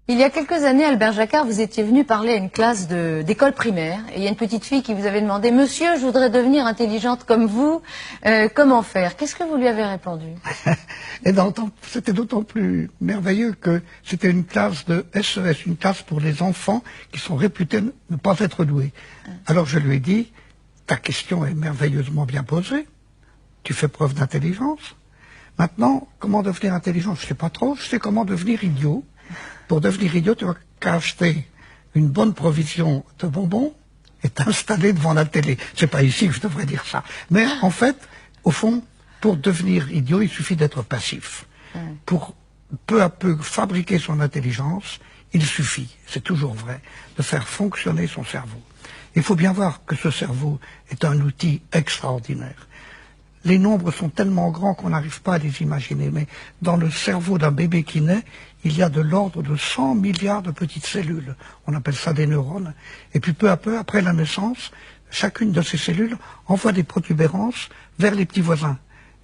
Il y a quelques années, Albert Jacquard, vous étiez venu parler à une classe d'école primaire. Et il y a une petite fille qui vous avait demandé « Monsieur, je voudrais devenir intelligente comme vous, comment faire ?» Qu'est-ce que vous lui avez répondu? C'était d'autant plus merveilleux que c'était une classe de SES, une classe pour les enfants qui sont réputés ne pas être doués. Alors je lui ai dit « Ta question est merveilleusement bien posée, tu fais preuve d'intelligence. Maintenant, comment devenir intelligent? Je ne sais pas trop, je sais comment devenir idiot. Pour devenir idiot, tu vas qu'à acheter une bonne provision de bonbons et t'installer devant la télé. C'est pas ici que je devrais dire ça. Mais en fait, au fond, pour devenir idiot, il suffit d'être passif. Pour peu à peu fabriquer son intelligence, il suffit, c'est toujours vrai, de faire fonctionner son cerveau. Il faut bien voir que ce cerveau est un outil extraordinaire. Les nombres sont tellement grands qu'on n'arrive pas à les imaginer, mais dans le cerveau d'un bébé qui naît, il y a de l'ordre de 100 milliards de petites cellules. On appelle ça des neurones. Et puis peu à peu, après la naissance, chacune de ces cellules envoie des protubérances vers les petits voisins.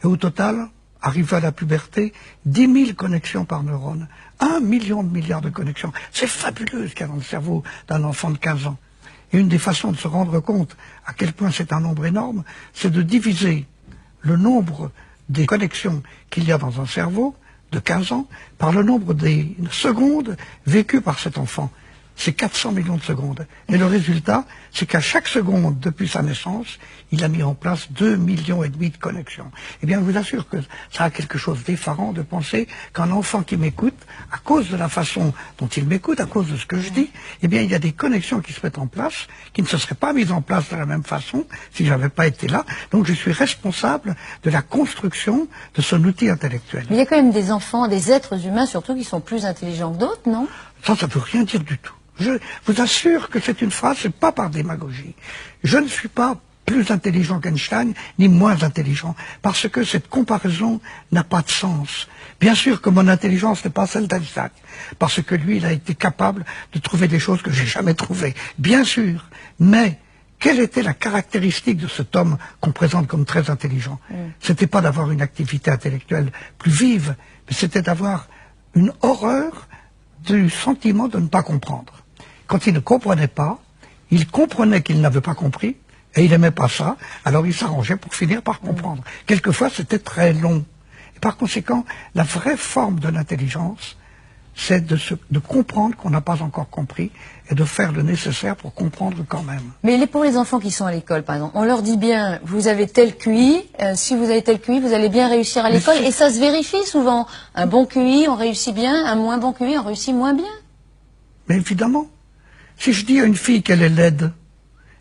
Et au total, arrivé à la puberté, 10 000 connexions par neurone. 1 million de milliards de connexions. C'est fabuleux ce qu'il y a dans le cerveau d'un enfant de 15 ans. Et une des façons de se rendre compte à quel point c'est un nombre énorme, c'est de diviser le nombre des connexions qu'il y a dans un cerveau de 15 ans par le nombre des secondes vécues par cet enfant. C'est 400 millions de secondes. Et le résultat, c'est qu'à chaque seconde, depuis sa naissance, il a mis en place 2,5 millions de connexions. Eh bien, je vous assure que ça a quelque chose d'effarant de penser qu'un enfant qui m'écoute, à cause de la façon dont il m'écoute, à cause de ce que je dis, eh bien, il y a des connexions qui se mettent en place, qui ne se seraient pas mises en place de la même façon si je n'avais pas été là. Donc, je suis responsable de la construction de son outil intellectuel. Mais il y a quand même des enfants, des êtres humains surtout, qui sont plus intelligents que d'autres, non? Ça ne veut rien dire du tout. Je vous assure que c'est une phrase, c'est pas par démagogie. Je ne suis pas plus intelligent qu'Einstein, ni moins intelligent, parce que cette comparaison n'a pas de sens. Bien sûr que mon intelligence n'est pas celle d'Einstein, parce que lui, il a été capable de trouver des choses que j'ai jamais trouvées. Bien sûr, mais quelle était la caractéristique de cet homme qu'on présente comme très intelligent? C'était pas d'avoir une activité intellectuelle plus vive, mais c'était d'avoir une horreur du sentiment de ne pas comprendre. Quand il ne comprenait pas, il comprenait qu'il n'avait pas compris, et il n'aimait pas ça, alors il s'arrangeait pour finir par comprendre. Quelquefois, c'était très long. Et par conséquent, la vraie forme de l'intelligence, c'est de comprendre qu'on n'a pas encore compris, et de faire le nécessaire pour comprendre quand même. Mais pour les enfants qui sont à l'école, par exemple, on leur dit bien, vous avez tel QI, si vous avez tel QI, vous allez bien réussir à l'école, et ça se vérifie souvent. Un bon QI, on réussit bien, un moins bon QI, on réussit moins bien. Mais évidemment. Si je dis à une fille qu'elle est laide,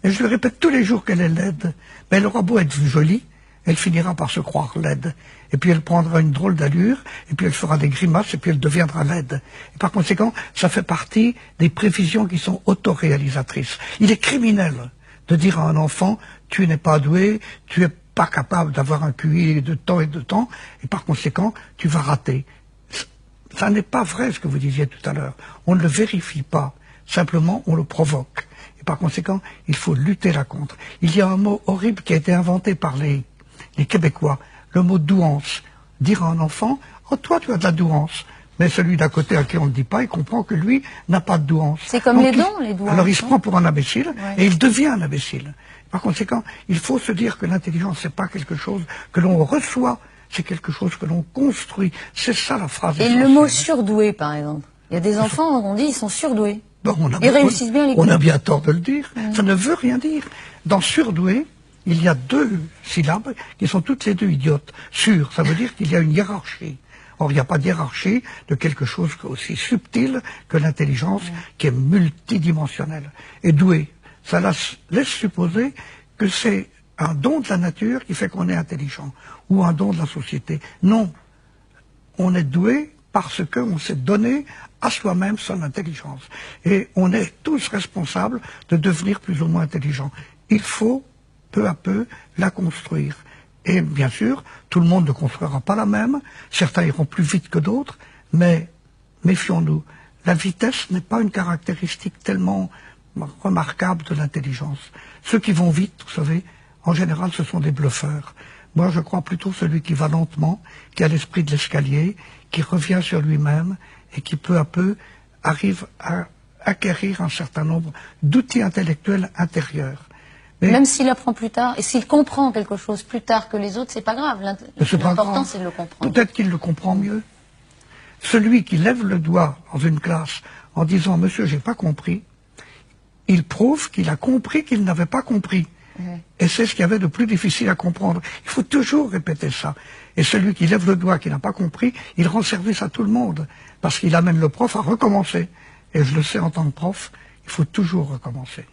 et je lui répète tous les jours qu'elle est laide, mais elle aura beau être jolie, elle finira par se croire laide. Et puis elle prendra une drôle d'allure, et puis elle fera des grimaces, et puis elle deviendra laide. Et par conséquent, ça fait partie des prévisions qui sont autoréalisatrices. Il est criminel de dire à un enfant, tu n'es pas doué, tu n'es pas capable d'avoir un QI de temps et de temps, et par conséquent, tu vas rater. Ça n'est pas vrai ce que vous disiez tout à l'heure. On ne le vérifie pas. Simplement, on le provoque. Et par conséquent, il faut lutter là contre. Il y a un mot horrible qui a été inventé par les Québécois, le mot douance. Dire à un enfant, « Oh, toi, tu as de la douance. » Mais celui d'à côté à qui on ne le dit pas, il comprend que lui n'a pas de douance. C'est comme les dons, les douances. Alors il se prend pour un imbécile, et il devient un imbécile. Par conséquent, il faut se dire que l'intelligence, c'est pas quelque chose que l'on reçoit, c'est quelque chose que l'on construit. C'est ça la phrase essentielle. Et le mot surdoué, par exemple. Il y a des enfants, on dit, ils sont surdoués. Bon, ils réussissent bien l'école. On a bien tort de le dire. Ça ne veut rien dire. Dans surdoué, il y a 2 syllabes qui sont toutes les 2 idiotes. Sur, ça veut dire qu'il y a une hiérarchie. Or, il n'y a pas de hiérarchie de quelque chose aussi subtil que l'intelligence, qui est multidimensionnelle. Et doué, ça laisse supposer que c'est un don de la nature qui fait qu'on est intelligent, ou un don de la société. Non. On est doué parce qu'on s'est donné à soi-même son intelligence. Et on est tous responsables de devenir plus ou moins intelligents. Il faut, peu à peu, la construire. Et bien sûr, tout le monde ne construira pas la même, certains iront plus vite que d'autres, mais méfions-nous. La vitesse n'est pas une caractéristique tellement remarquable de l'intelligence. Ceux qui vont vite, vous savez, en général, ce sont des bluffeurs. Moi, je crois plutôt celui qui va lentement, qui a l'esprit de l'escalier, qui revient sur lui-même et qui peu à peu arrive à acquérir un certain nombre d'outils intellectuels intérieurs. Mais même s'il apprend plus tard, et s'il comprend quelque chose plus tard que les autres, c'est pas grave. L'important, c'est de le comprendre. Peut-être qu'il le comprend mieux. Celui qui lève le doigt dans une classe en disant « Monsieur, j'ai pas compris », il prouve qu'il a compris qu'il n'avait pas compris. Et c'est ce qu'il y avait de plus difficile à comprendre. Il faut toujours répéter ça. Et celui qui lève le doigt, qui n'a pas compris, il rend service à tout le monde. Parce qu'il amène le prof à recommencer. Et je le sais en tant que prof, il faut toujours recommencer.